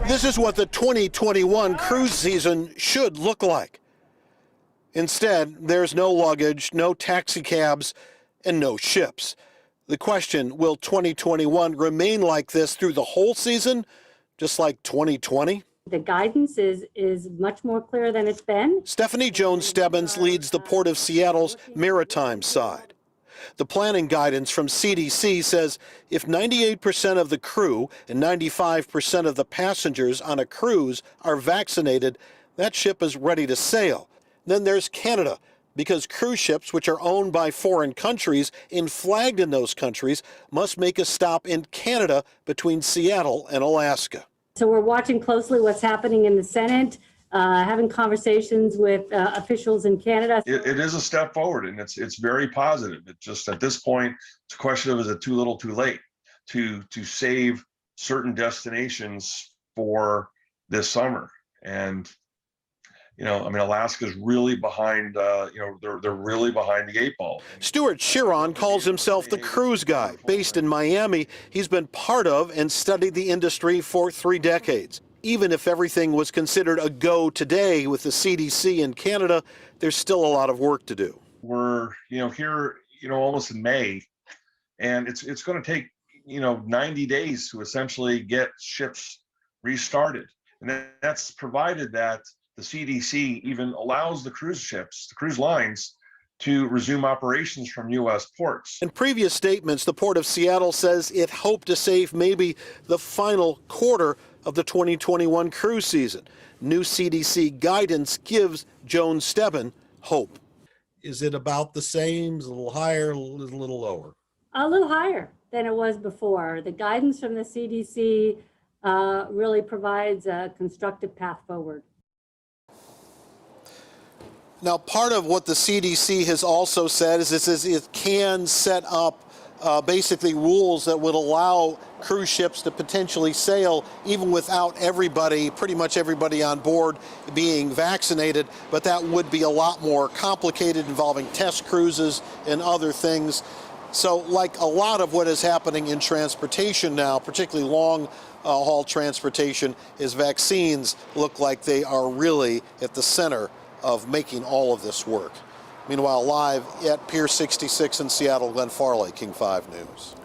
This is what the 2021 cruise season should look like. Instead, there's no luggage, no taxi cabs, and no ships. The question, will 2021 remain like this through the whole season, just like 2020? The guidance is much more clear than it's been. Stephanie Jones-Stebbins leads the Port of Seattle's maritime side. The planning guidance from CDC says if 98% of the crew and 95% of the passengers on a cruise are vaccinated, that ship is ready to sail. Then there's Canada, because cruise ships, which are owned by foreign countries and flagged in those countries, must make a stop in Canada between Seattle and Alaska. So we're watching closely what's happening in the Senate, having conversations with officials in Canada. It is a step forward, and it's very positive. It just, at this point, it's a question of, is it too little too late to save certain destinations for this summer? And Alaska's really behind, they're really behind the eight ball. Stuart Chiron calls himself the cruise guy. Based in Miami, he's been part of and studied the industry for 3 decades. Even if everything was considered a go today with the CDC in Canada, there's still a lot of work to do. We're, here, almost in May, and it's going to take, 90 days to essentially get ships restarted. And that's provided that the CDC even allows the cruise ships, the cruise lines, to resume operations from U.S. ports. In previous statements, the Port of Seattle says it hoped to save maybe the final quarter of the 2021 cruise season. New CDC guidance gives Jones-Stebbins hope. Is it about the same, is it a little higher, a little lower? A little higher than it was before. The guidance from the CDC really provides a constructive path forward. Now, part of what the CDC has also said is it can set up basically rules that would allow cruise ships to potentially sail even without everybody, pretty much everybody on board being vaccinated, but that would be a lot more complicated, involving test cruises and other things. So like a lot of what is happening in transportation now, particularly long haul transportation, is vaccines look like they are really at the center of making all of this work. Meanwhile, live at Pier 66 in Seattle, Glenn Farley, King 5 News.